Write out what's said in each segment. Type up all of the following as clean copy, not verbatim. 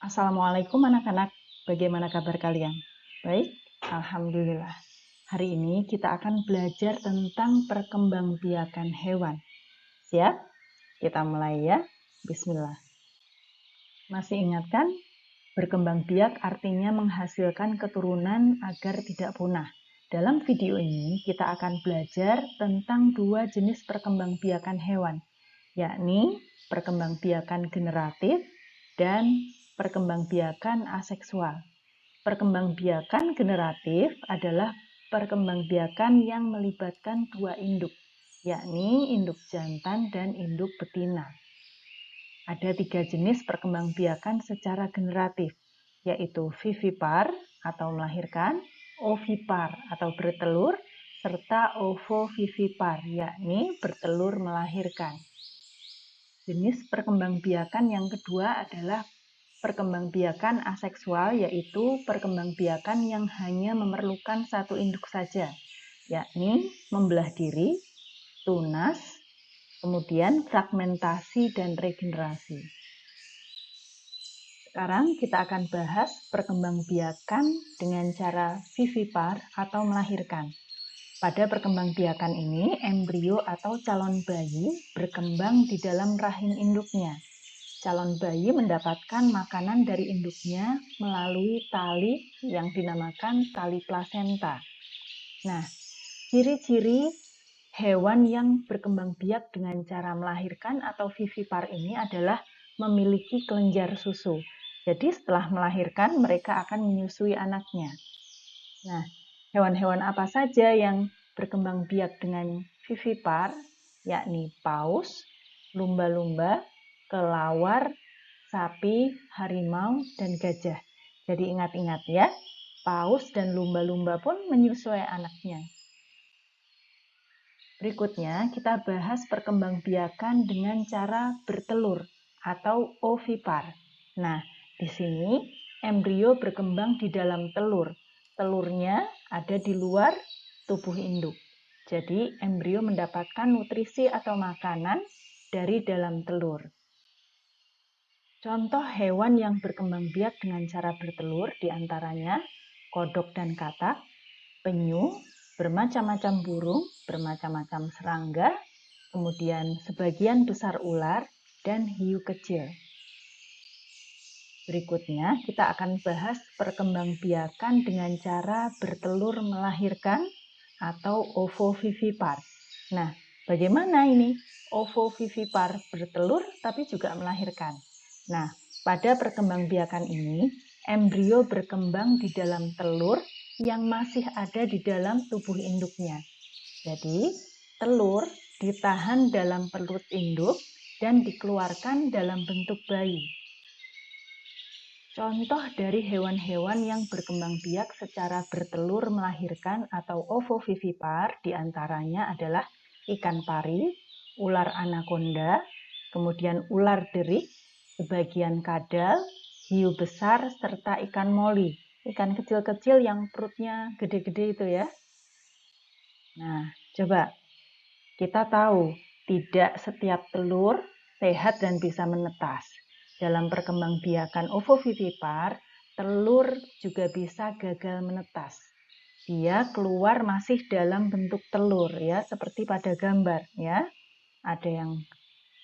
Assalamualaikum anak-anak, bagaimana kabar kalian? Baik, Alhamdulillah. Hari ini kita akan belajar tentang perkembangbiakan hewan. Siap? Kita mulai ya. Bismillah. Masih ingat kan? Berkembang biak artinya menghasilkan keturunan agar tidak punah. Dalam video ini kita akan belajar tentang dua jenis perkembangbiakan hewan, yakni perkembangbiakan generatif dan perkembangbiakan aseksual. Perkembangbiakan generatif adalah perkembangbiakan yang melibatkan dua induk, yakni induk jantan dan induk betina. Ada 3 jenis perkembangbiakan secara generatif, yaitu vivipar atau melahirkan, ovipar atau bertelur, serta ovovivipar, yakni bertelur melahirkan. Jenis perkembangbiakan yang kedua adalah perkembangbiakan aseksual, yaitu perkembangbiakan yang hanya memerlukan satu induk saja, yakni membelah diri, tunas, kemudian fragmentasi dan regenerasi. Sekarang kita akan bahas perkembangbiakan dengan cara vivipar atau melahirkan. Pada perkembangbiakan ini, embrio atau calon bayi berkembang di dalam rahim induknya. Calon bayi mendapatkan makanan dari induknya melalui tali yang dinamakan tali plasenta. Nah, ciri-ciri hewan yang berkembang biak dengan cara melahirkan atau vivipar ini adalah memiliki kelenjar susu. Jadi setelah melahirkan mereka akan menyusui anaknya. Nah, hewan-hewan apa saja yang berkembang biak dengan vivipar, yakni paus, lumba-lumba, kelawar, sapi, harimau, dan gajah. Jadi ingat-ingat ya, paus dan lumba-lumba pun menyusui anaknya. Berikutnya kita bahas perkembangbiakan dengan cara bertelur atau ovipar. Nah, di sini embrio berkembang di dalam telur. Telurnya ada di luar tubuh induk. Jadi embrio mendapatkan nutrisi atau makanan dari dalam telur. Contoh hewan yang berkembang biak dengan cara bertelur diantaranya kodok dan katak, penyu, bermacam-macam burung, bermacam-macam serangga, kemudian sebagian besar ular, dan hiu kecil. Berikutnya kita akan bahas perkembangbiakan dengan cara bertelur melahirkan atau ovovivipar. Nah, bagaimana ini? Ovovivipar bertelur tapi juga melahirkan. Nah, pada perkembangbiakan ini, embrio berkembang di dalam telur yang masih ada di dalam tubuh induknya. Jadi, telur ditahan dalam perut induk dan dikeluarkan dalam bentuk bayi. Contoh dari hewan-hewan yang berkembang biak secara bertelur melahirkan atau ovovivipar diantaranya adalah ikan pari, ular anaconda, kemudian ular derik, sebagian kadal, hiu besar, serta ikan moli. Ikan kecil-kecil yang perutnya gede-gede itu ya. Nah, coba kita tahu tidak setiap telur sehat dan bisa menetas. Dalam perkembangbiakan ovovivipar, telur juga bisa gagal menetas. Dia keluar masih dalam bentuk telur ya, seperti pada gambar ya. Ada yang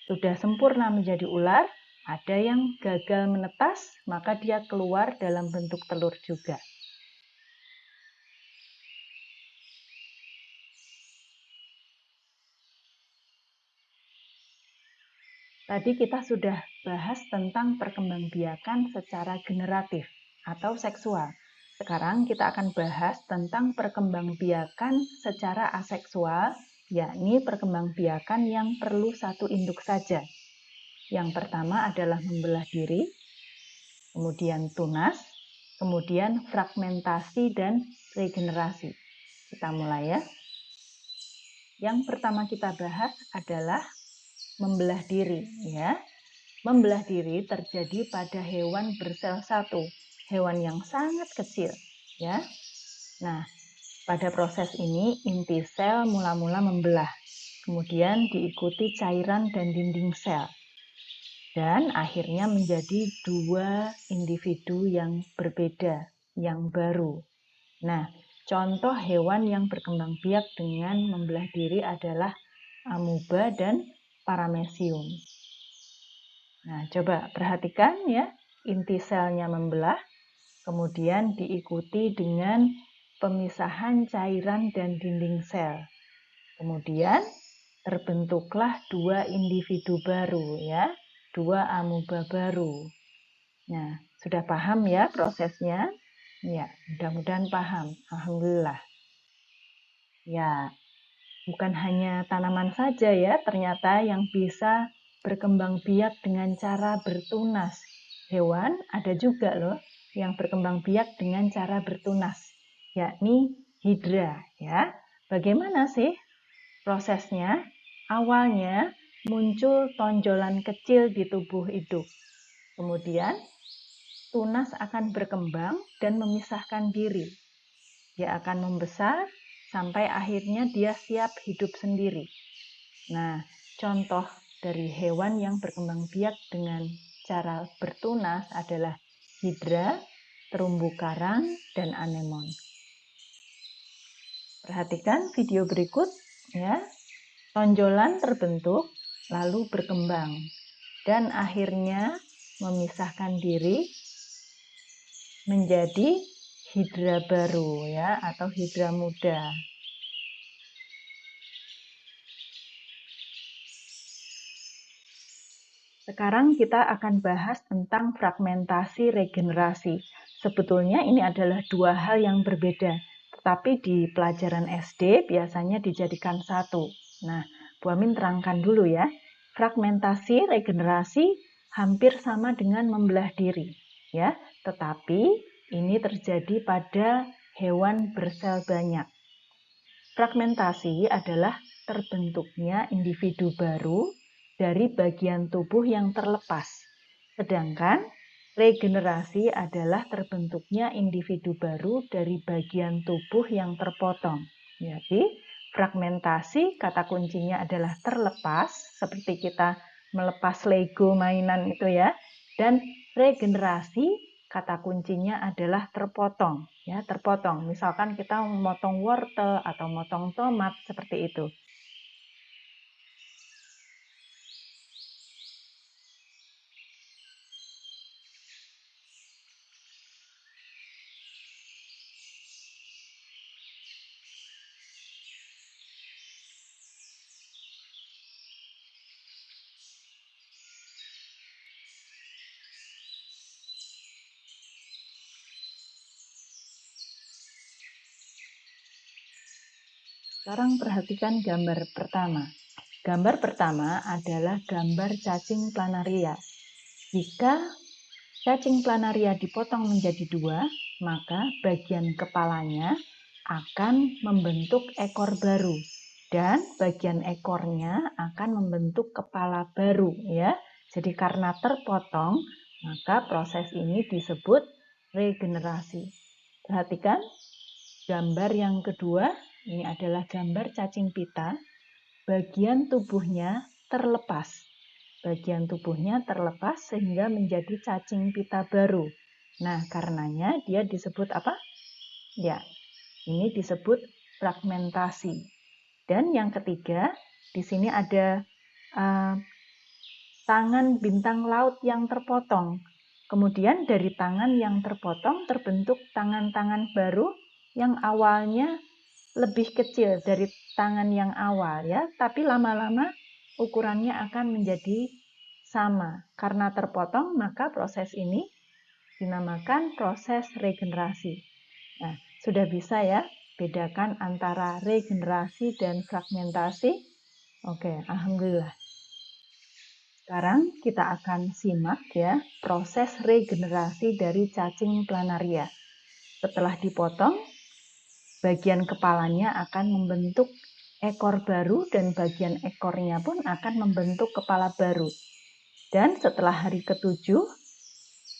sudah sempurna menjadi ular, ada yang gagal menetas, maka dia keluar dalam bentuk telur juga. Tadi kita sudah bahas tentang perkembangbiakan secara generatif atau seksual. Sekarang kita akan bahas tentang perkembangbiakan secara aseksual, yakni perkembangbiakan yang perlu satu induk saja. Yang pertama adalah membelah diri, kemudian tunas, kemudian fragmentasi dan regenerasi. Kita mulai ya. Yang pertama kita bahas adalah membelah diri ya. Membelah diri terjadi pada hewan bersel satu, hewan yang sangat kecil ya. Nah, pada proses ini inti sel mula-mula membelah, kemudian diikuti cairan dan dinding sel. dan akhirnya menjadi dua individu yang berbeda, yang baru. Nah, contoh hewan yang berkembang biak dengan membelah diri adalah amuba dan paramecium. Nah, coba perhatikan ya, inti selnya membelah, kemudian diikuti dengan pemisahan cairan dan dinding sel. Kemudian terbentuklah dua individu baru ya, dua amuba baru. Nah, sudah paham ya prosesnya? Ya, mudah-mudahan paham. Alhamdulillah. Ya, bukan hanya tanaman saja ya, ternyata yang bisa berkembang biak dengan cara bertunas. Hewan ada juga loh yang berkembang biak dengan cara bertunas, yakni hidra ya. Bagaimana sih prosesnya? Awalnya muncul tonjolan kecil di tubuh induk. Kemudian tunas akan berkembang dan memisahkan diri. Dia akan membesar sampai akhirnya dia siap hidup sendiri. Nah, contoh dari hewan yang berkembang biak dengan cara bertunas adalah hidra, terumbu karang, dan anemon. Perhatikan video berikut ya. Tonjolan terbentuk lalu berkembang dan akhirnya memisahkan diri menjadi hidra baru ya atau hidra muda. Sekarang kita akan bahas tentang fragmentasi regenerasi. Sebetulnya ini adalah dua hal yang berbeda, tetapi di pelajaran SD biasanya dijadikan satu. Nah, Bu Amin terangkan dulu ya. Fragmentasi regenerasi hampir sama dengan membelah diri, ya. Tetapi ini terjadi pada hewan bersel banyak. Fragmentasi adalah terbentuknya individu baru dari bagian tubuh yang terlepas. Sedangkan regenerasi adalah terbentuknya individu baru dari bagian tubuh yang terpotong. Jadi, fragmentasi kata kuncinya adalah terlepas, seperti kita melepas Lego mainan itu ya. Dan regenerasi kata kuncinya adalah terpotong. Ya, terpotong. Misalkan kita memotong wortel atau memotong tomat seperti itu. Sekarang perhatikan gambar pertama. Gambar pertama adalah gambar cacing planaria. Jika cacing planaria dipotong menjadi dua, maka bagian kepalanya akan membentuk ekor baru dan bagian ekornya akan membentuk kepala baru ya. Jadi karena terpotong, maka proses ini disebut regenerasi. Perhatikan gambar yang kedua, ini adalah gambar cacing pita. Bagian tubuhnya terlepas. Bagian tubuhnya terlepas sehingga menjadi cacing pita baru. Nah, karenanya dia disebut apa? Ya, ini disebut fragmentasi. Dan yang ketiga, di sini ada tangan bintang laut yang terpotong. Kemudian dari tangan yang terpotong terbentuk tangan-tangan baru yang awalnya lebih kecil dari tangan yang awal ya, tapi lama-lama ukurannya akan menjadi sama. Karena terpotong, maka proses ini dinamakan proses regenerasi. Nah, sudah bisa ya bedakan antara regenerasi dan fragmentasi? Oke, alhamdulillah. Sekarang kita akan simak ya proses regenerasi dari cacing planaria. Setelah dipotong, bagian kepalanya akan membentuk ekor baru dan bagian ekornya pun akan membentuk kepala baru. Dan setelah hari ke-7,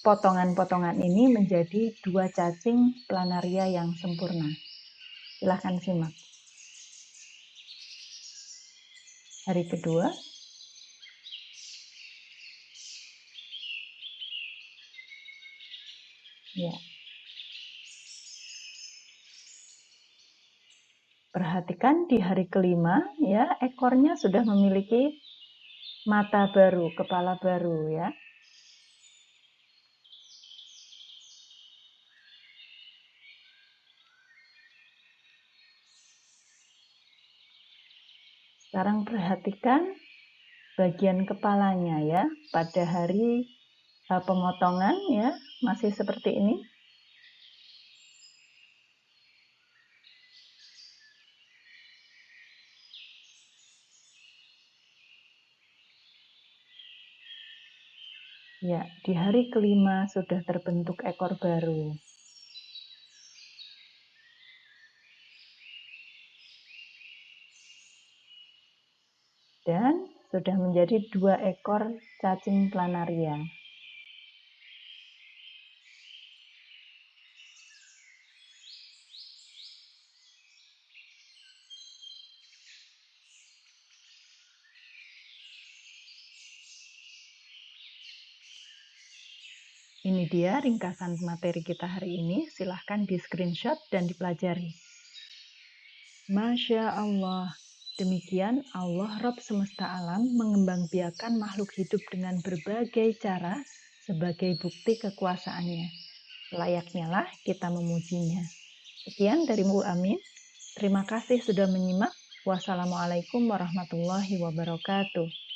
potongan-potongan ini menjadi dua cacing planaria yang sempurna. Silahkan simak. Hari kedua, Ya. Perhatikan di hari kelima, ya, ekornya sudah memiliki mata baru, kepala baru, ya. Sekarang perhatikan bagian kepalanya, ya. Pada hari pemotongan, ya, masih seperti ini. Ya, di hari kelima sudah terbentuk ekor baru. Dan sudah menjadi 2 ekor cacing planaria. Ini dia ringkasan materi kita hari ini. Silahkan di screenshot dan dipelajari. Masya Allah. Demikian Allah Rabb semesta alam mengembangbiakan makhluk hidup dengan berbagai cara sebagai bukti kekuasaannya. Layaknya lah kita memujinya. Sekian dari Bu Amin. Terima kasih sudah menyimak. Wassalamualaikum warahmatullahi wabarakatuh.